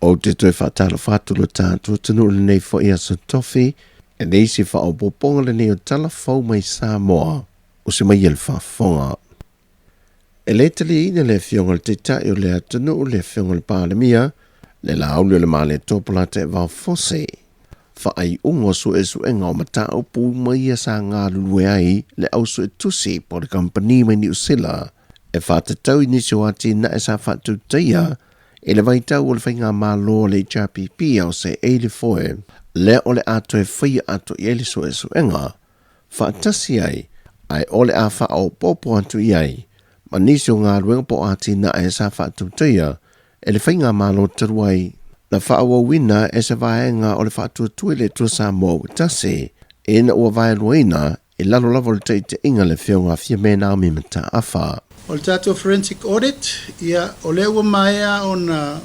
O te toi whaatala whātula tātua tunu le nei fo ia sa tofi, e neisi wha o poponga le nei o tala whau mai Sāmoa, o se mai el whaafonga. E le tali ina le fionga le te tai o le atunu o le fionga le pālemia, le la aulu le maa le tōpula te wau fose. Wha ai ungo su e su enga o mata o pū mai a sa ngā lulue ai le au su e tusi po le company mai ni usila, e whātatau inisi o ati na e sa whātu teia, e le vaitau o le whainga mālo le HRPP au se eile foe, le o le ato e whaia ato i ele su e su enga, whaatasi ai o le a wha o popo atu i ai, ma nisi o ngā ruenga po ati na e sa whātu teia, e le whainga mālo taruai, na whaawa wina e se vaenga o le whātua tue le tua Sāmoa o tase, e na ua vae luaina, e lalo lavo le te inga le whionga fia mena o mimata awha. O le tātou forensic audit, ia o le ua maea o na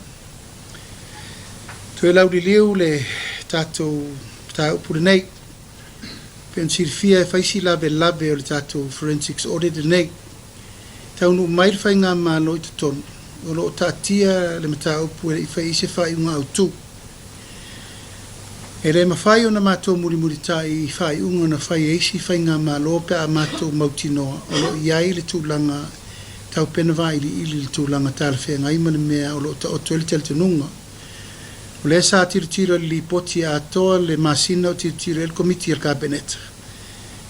tue lauri liu le tātou tāupure nei. Peon sirifia e whaisi lawe o le tātou forensic audit nei. Taunu mai le whainga mālo i te tonu. O lo tātia le mataupu e i whai se whai unga au tū. E le mawhai o na mātou muri tai i whai unga na whai eisi whainga mālo pe a mātou mautinoa. O lo iai le tūlanga tau pena vai ili le tūlanga tālawhea ngai mana mea o lo ta o tueli tel tenunga. O le sa tiro li poti a toa le masina o tiro el komiti al kabineta.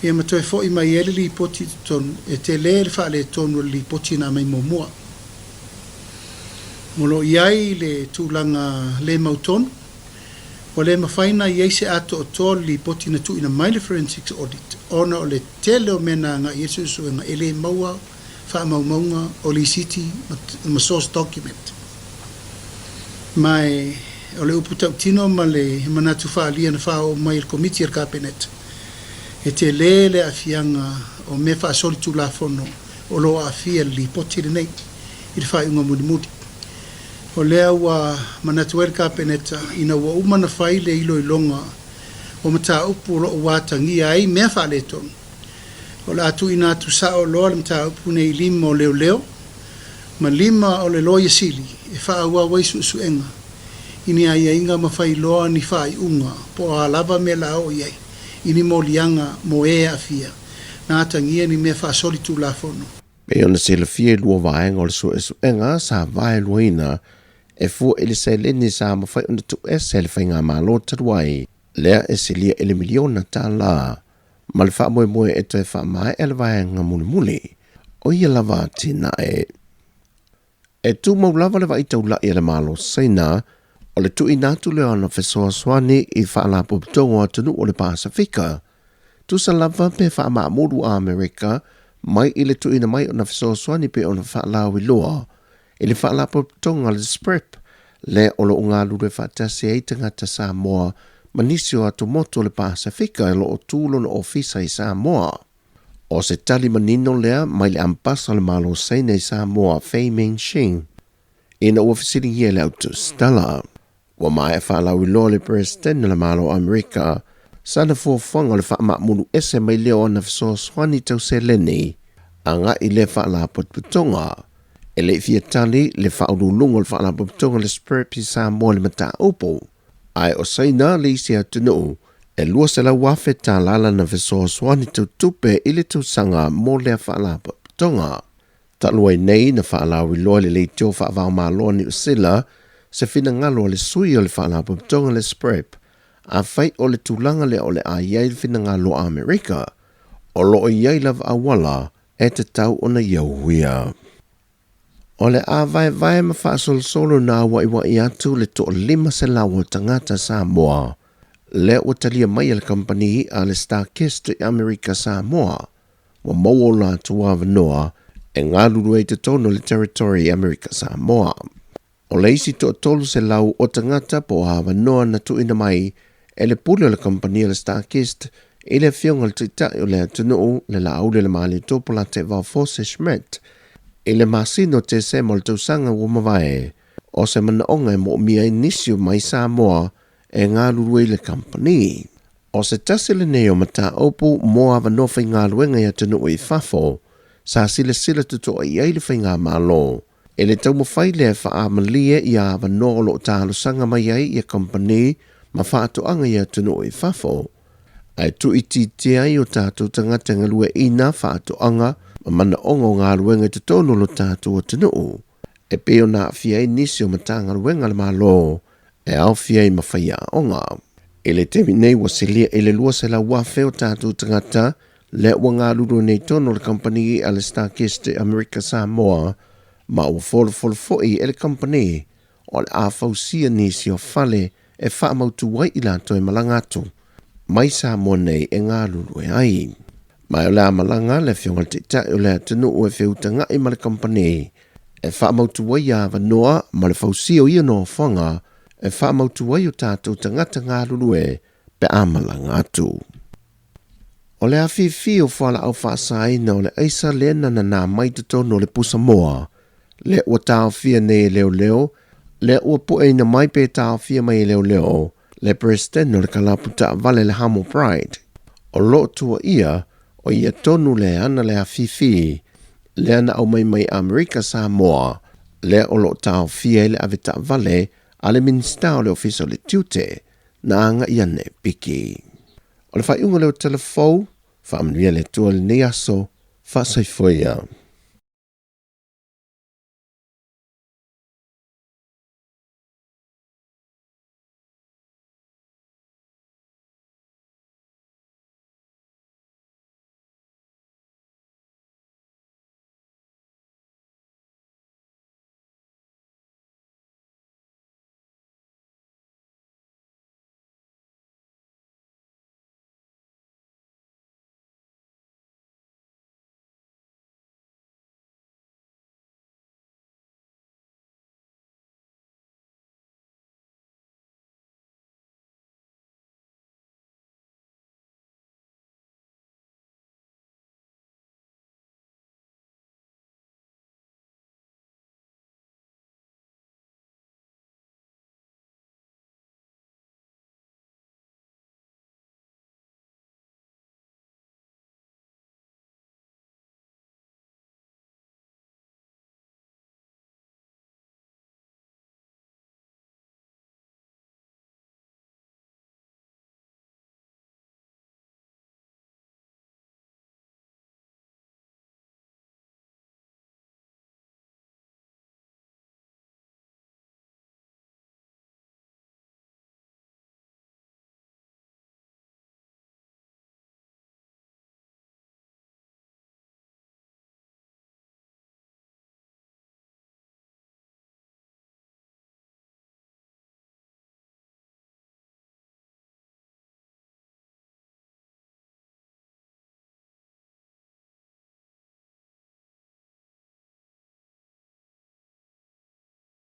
E matoe fo i mai ele li poti tonu e te le wha le tonu li poti na mai momua. Molo iai le tūlanga le mautonu. O le mawhaina iai se ato o toa li poti na tuina mai le forensics audit. Ona o le tele o mena nga Yesu suenga ele maua whaamaumaunga o li city ma source document. Mai o le uputau tino ma le manatu whaalia na whao mai il komiti al kabinet. E te le afianga o me whaasoli tu la fono o lo afia li poti le nei i le whae unga mudi. O lea ua manatu el kabinet ina ua umana whai le ilo ilonga o mata upu lo watangi ai mea whaale tonu. O le atu ina atu sao loa le mta upu nei lima o leo, ma lima o le loia sili, e wha ua waisu suenga. Ini ai inga mawhai loa ni whai unga, po a lava me la o iei, ini mo lianga mo e a fia, na atangia ni mea wha soli tu la fono. Pe ona se le fie lua vaenga o le suenga sa vae luina, e fu ele se leni sa mawhai ona tu e se le whainga malo taruai, lea e se lia ele miliona Tala. Ma le wha moe e toi wha mai e le vaenga muli, o ia lava tina e. E tu mau lava le waitau la i le malo seina, o le tu inatu le ana whesoa swani i wha la poptongo atunu o le Pasifika. Tu sa lava pe wha maa modu a Amerika, mai i le tu ina mai o na whesoa swani pe o na wha la wiloa, i le wha la poptongo le sprep, le o lo unga lure wha tasi e tangata Sāmoa, manisio atu moto le Pasifika e lo o tūlo na ofisa i Sāmoa. O se tali manino lea mai le ampasa le malo seina i Sāmoa Fei Ming Shing. Ina ua fisiri hia le autu Tala. Wa mai e whaalau i loa le president le malo Amerika. Sana fuafanga le whaama munu ese mai leo ana fisoa swani tau se leni. Anga i le whaala potputonga. E le fia tali le whaululungo le whaala potputonga le spurpi Sāmoa le mata upo. Ai o saina le isi atunu, e lua se la wafe tā lala na vesoa swani tau tupe ili tau sanga mo lea whaalapa tonga. Ta luai nei na whaalawi loa le leitio whaavao maa loa ni usila, se whina ngalo le sui o le whaalapa tonga le sprep, a whai o le tūlanga le o le a iai le whina ngalo Amerika, o lo o iai lava awala e te tau o na iauhuia. O le a vai ma whaasol solo na wai atu le to lima se lawa tangata Samoa. Le o talia mai al company a le Starkist i Amerika Samoa. Wa mawo la tua vanoa e ngā lulu e te tono le territory Amerika Samoa. O le isi to tolu se lau o tangata po a vanoa na tu ina mai e le pule o le company a le Starkist i le fionga le tita o le atunu le la au le maali topola te vau fose Schmidt. I le masino te se mo le tausanga ua mawae, o se manaonga e mo mia inisio mai Samoa e ngā lurui le company. O se tasile neo mata opu mo ava nofai ngā luenga i atunu i fafo, sa sila tuto i eile whai ngā malo, E le tau mawhai le whaamalia i a wanoa lo tālo sanga mai ai i a company ma whaatoanga i a tunu i whafo. Ai tu i titia i o tātou tangata ngalue ina whaatoanga ma mana ongo ngā luenga te tono lo tātou o tunu. E peo nā fia i nisi o matanga luenga le malo e au fia i mawhai a onga. E le temi nei wa selia e le lua se la wafe o tātou tangata le ua ngā lulu nei tono le company a le Starkiste America Sāmoa ma ua folo foi e le company o le āwhausia nisi o fale e whaamautu wai i lato e malangatu. Mai Sāmoa nei e ngā lulu e ai. Mai o le amalanga le fionga te tai o le atunu o e whiutanga i ma le company e whaamautu wai a wanoa ma le whausia o ia no whanga e whaamautu wai o tātou tangata ngā lulu e pe amalanga atu. O le awhiwhi o whala au whaasai na o le eisa le nana nā mai tutono le pusa moa, le ua tāo fia nei leo leo, le ua pue ina mai pe tāo fia mai leo leo, le president o le kalaputa vale le Hamo Pride. O lo tua ia, o ia tonu le ana le awhiwhi, le ana au mai Amerika Samoa, le o lo tāo fia le avita vale, a le minsta o le ofiso le tiute, na anga iane piki. O le whaiunga leo telefou, whaamria le tua le neaso, whaasaifoia.